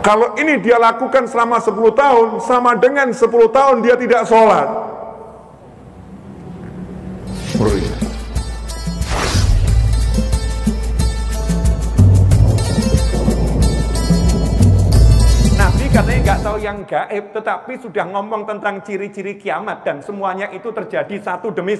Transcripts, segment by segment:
Kalau ini dia lakukan selama 10 tahun, sama dengan 10 tahun dia tidak sholat. Nabi katanya nggak tahu yang gaib, tetapi sudah ngomong tentang ciri-ciri kiamat dan semuanya itu terjadi satu demi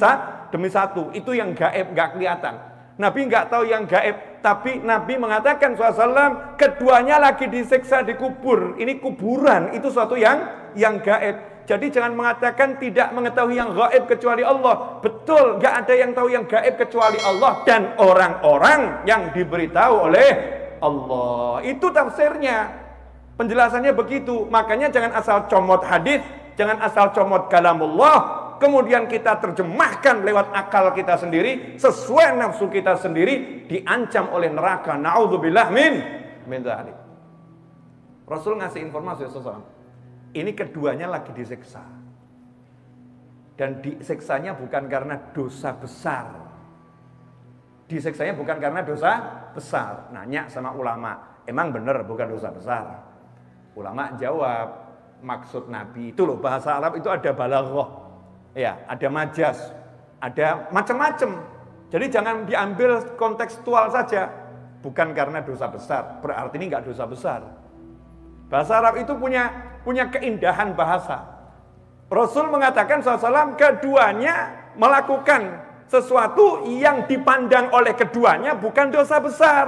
satu. Itu yang gaib, nggak kelihatan. Nabi nggak tahu yang gaib, tapi Nabi mengatakan SAW, keduanya lagi disiksa di kubur. Ini kuburan, itu suatu yang gaib. Jadi jangan mengatakan tidak mengetahui yang gaib kecuali Allah. Betul, nggak ada yang tahu yang gaib kecuali Allah dan orang-orang yang diberitahu oleh Allah. Itu tafsirnya. Penjelasannya begitu. Makanya jangan asal comot hadis, jangan asal comot kalamullah, kemudian kita terjemahkan lewat akal kita sendiri, sesuai nafsu kita sendiri, diancam oleh neraka. Na'udzubillah min dzalik. Rasul ngasih informasi sesuatu. Ini keduanya lagi disiksa. Dan disiksanya bukan karena dosa besar. Disiksanya bukan karena dosa besar. Nanya sama ulama, emang benar bukan dosa besar? Ulama jawab, maksud Nabi itu loh, bahasa Arab itu ada balaghah, ya, ada majaz, ada macam-macam. Jadi jangan diambil kontekstual saja. Bukan karena dosa besar, berarti ini enggak dosa besar. Bahasa Arab itu punya keindahan bahasa. Rasul mengatakan SAW, keduanya melakukan sesuatu yang dipandang oleh keduanya bukan dosa besar,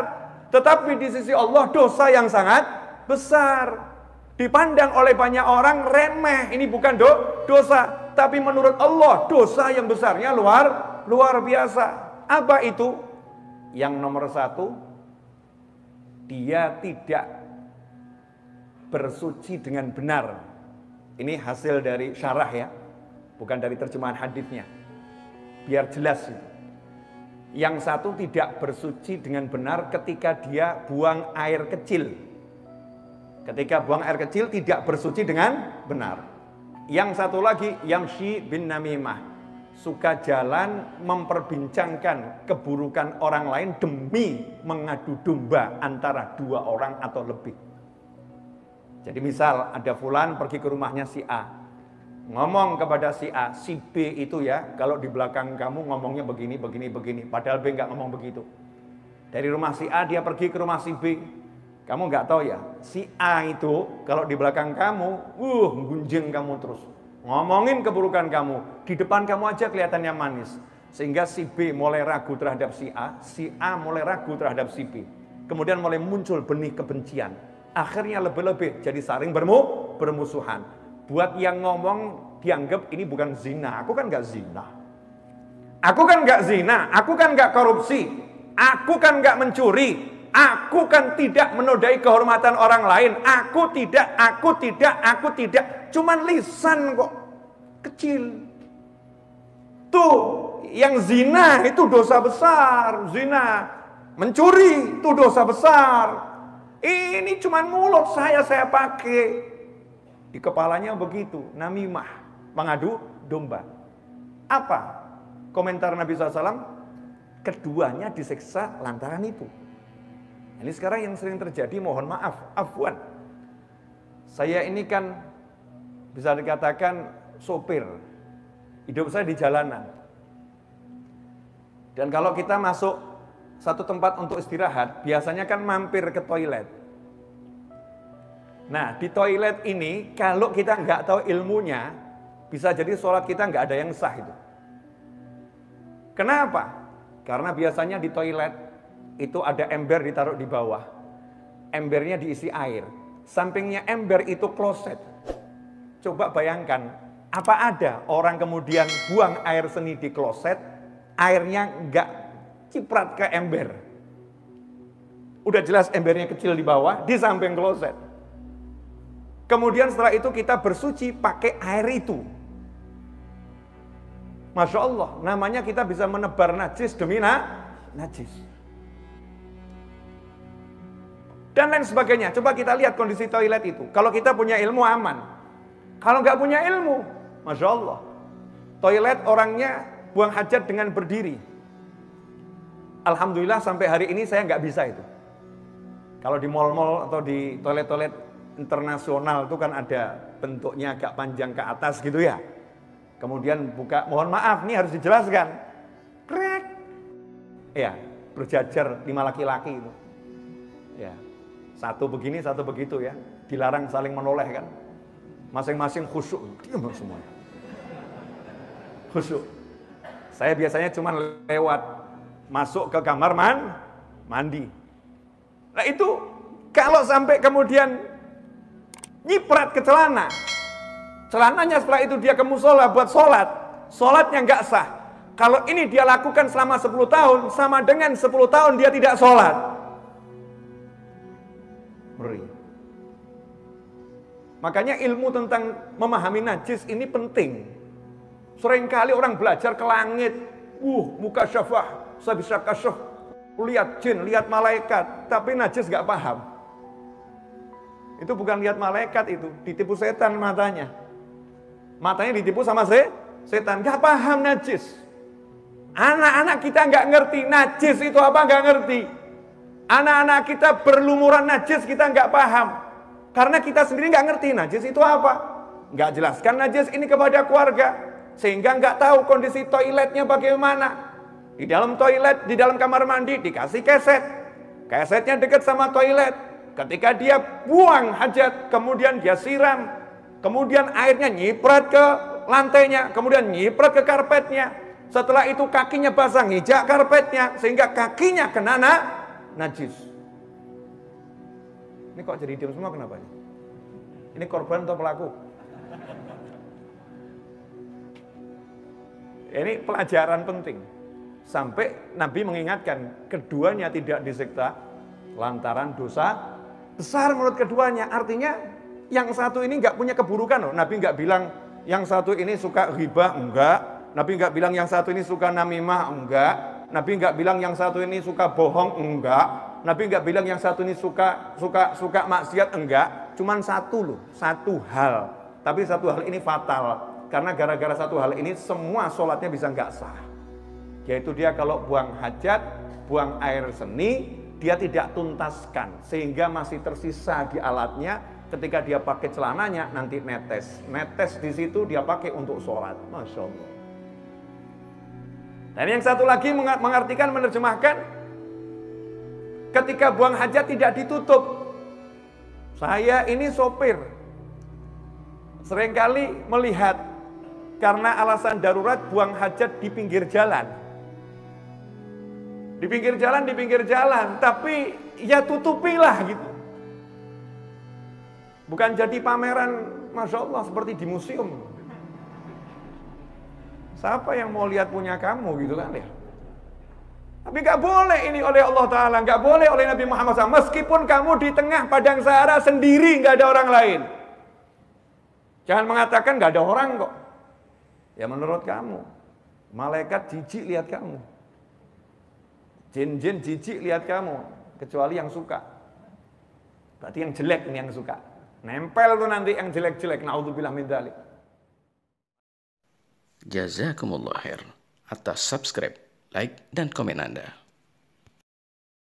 tetapi di sisi Allah dosa yang sangat besar. Dipandang oleh banyak orang remeh, ini bukan dosa, tapi menurut Allah dosa yang besarnya luar biasa. Apa itu? Yang nomor satu, dia tidak bersuci dengan benar. Ini hasil dari syarah ya, bukan dari terjemahan hadisnya. Biar jelas itu. Yang satu tidak bersuci dengan benar ketika dia buang air kecil. Ketika buang air kecil tidak bersuci dengan benar. Yang satu lagi, yamshi bin namimah, suka jalan memperbincangkan keburukan orang lain demi mengadu domba antara dua orang atau lebih. Jadi misal ada fulan pergi ke rumahnya si A, ngomong kepada si A, si B itu ya, kalau di belakang kamu ngomongnya begini, padahal B nggak ngomong begitu. Dari rumah si A dia pergi ke rumah si B. Kamu nggak tahu ya, si A itu kalau di belakang kamu, gunjing kamu terus. Ngomongin keburukan kamu, di depan kamu aja kelihatannya manis. Sehingga si B mulai ragu terhadap si A mulai ragu terhadap si B. Kemudian mulai muncul benih kebencian. Akhirnya lebih-lebih jadi saling bermusuhan. Buat yang ngomong dianggap ini bukan zina, aku kan nggak zina. Aku kan nggak zina, aku kan nggak korupsi, aku kan nggak mencuri. Aku kan tidak menodai kehormatan orang lain. Aku tidak. Cuman lisan kok kecil. Tuh, yang zina itu dosa besar. Zina, mencuri itu dosa besar. Ini cuman mulut saya pakai. Di kepalanya begitu, namimah, mengadu domba. Apa komentar Nabi SAW? Keduanya disiksa lantaran itu. Ini sekarang yang sering terjadi, mohon maaf, afwan. Saya ini kan bisa dikatakan sopir. Hidup saya di jalanan. Dan kalau kita masuk satu tempat untuk istirahat, biasanya kan mampir ke toilet. Nah, di toilet ini kalau kita nggak tahu ilmunya, bisa jadi sholat kita nggak ada yang sah itu. Kenapa? Karena biasanya di toilet itu ada ember ditaruh di bawah. Embernya diisi air. Sampingnya ember itu kloset. Coba bayangkan, apa ada orang kemudian buang air seni di kloset, airnya nggak ciprat ke ember. Udah jelas embernya kecil di bawah, di samping kloset. Kemudian setelah itu kita bersuci pakai air itu. Masya Allah, namanya kita bisa menebar najis demi najis. Dan lain sebagainya. Coba kita lihat kondisi toilet itu. Kalau kita punya ilmu aman. Kalau nggak punya ilmu, Masya Allah. Toilet orangnya buang hajat dengan berdiri. Alhamdulillah sampai hari ini saya nggak bisa itu. Kalau di mal-mal atau di toilet-toilet internasional itu kan ada bentuknya agak panjang ke atas gitu ya. Kemudian buka, mohon maaf nih harus dijelaskan. Krek. Ya, berjajar 5 laki-laki itu. Ya. Satu begini, satu begitu ya. Dilarang saling menoleh kan. Masing-masing khusyuk, diam semuanya. Khusyuk. Saya biasanya cuma lewat masuk ke kamar mandi. Nah itu kalau sampai kemudian nyiprat ke celana, celananya setelah itu dia ke musola buat sholat, sholatnya nggak sah. Kalau ini dia lakukan selama 10 tahun, sama dengan 10 tahun dia tidak sholat. Ngeri. Makanya ilmu tentang memahami najis ini penting. Seringkali orang belajar ke langit, muka syafah, saya bisa kasyaf, lihat jin, lihat malaikat, tapi najis gak paham. Itu bukan lihat malaikat, itu ditipu setan matanya. Matanya ditipu sama setan, gak paham najis. Anak-anak kita gak ngerti najis itu apa, gak ngerti. Anak-anak kita berlumuran najis, kita gak paham. Karena kita sendiri gak ngerti najis itu apa. Gak jelaskan najis ini kepada keluarga. Sehingga nggak tahu kondisi toiletnya bagaimana. Di dalam toilet, di dalam kamar mandi dikasih keset. Kesetnya dekat sama toilet. Ketika dia buang hajat, kemudian dia siram. Kemudian airnya nyiprat ke lantainya, kemudian nyiprat ke karpetnya. Setelah itu kakinya basah, ngijak karpetnya. Sehingga kakinya kena najis. Ini kok jadi diam semua kenapa? Ini korban atau pelaku? Ini pelajaran penting. Sampai Nabi mengingatkan, keduanya tidak disiksa lantaran dosa besar menurut keduanya. Artinya yang satu ini nggak punya keburukan loh. Nabi nggak bilang yang satu ini suka ghibah, enggak. Nabi nggak bilang yang satu ini suka namimah, enggak. Nabi nggak bilang yang satu ini suka bohong, enggak. Nabi nggak bilang yang satu ini suka maksiat, enggak. Cuman satu loh, satu hal. Tapi satu hal ini fatal. Karena gara-gara satu hal ini semua sholatnya bisa nggak sah. Yaitu dia kalau buang hajat, buang air seni, dia tidak tuntaskan. Sehingga masih tersisa di alatnya, ketika dia pakai celananya nanti netes. Netes di situ dia pakai untuk sholat. Masya Allah. Dan yang satu lagi mengartikan, menerjemahkan, ketika buang hajat tidak ditutup. Saya ini sopir. Seringkali melihat karena alasan darurat buang hajat di pinggir jalan. Di pinggir jalan, tapi ya tutupilah gitu. Bukan jadi pameran, Masya Allah, seperti di museum. Siapa yang mau lihat punya kamu gitu kan ya. Tapi gak boleh ini oleh Allah Ta'ala, gak boleh oleh Nabi Muhammad SAW. Meskipun kamu di tengah padang Sahara sendiri, gak ada orang lain. Jangan mengatakan gak ada orang kok. Ya menurut kamu, malaikat jijik lihat kamu, jin-jin jijik lihat kamu, kecuali yang suka. Berarti yang jelek ini yang suka. Nempel tuh nanti yang jelek-jelek. Naudzubillah min dzalik. Jazakumullah khair atas subscribe, like, dan komen Anda.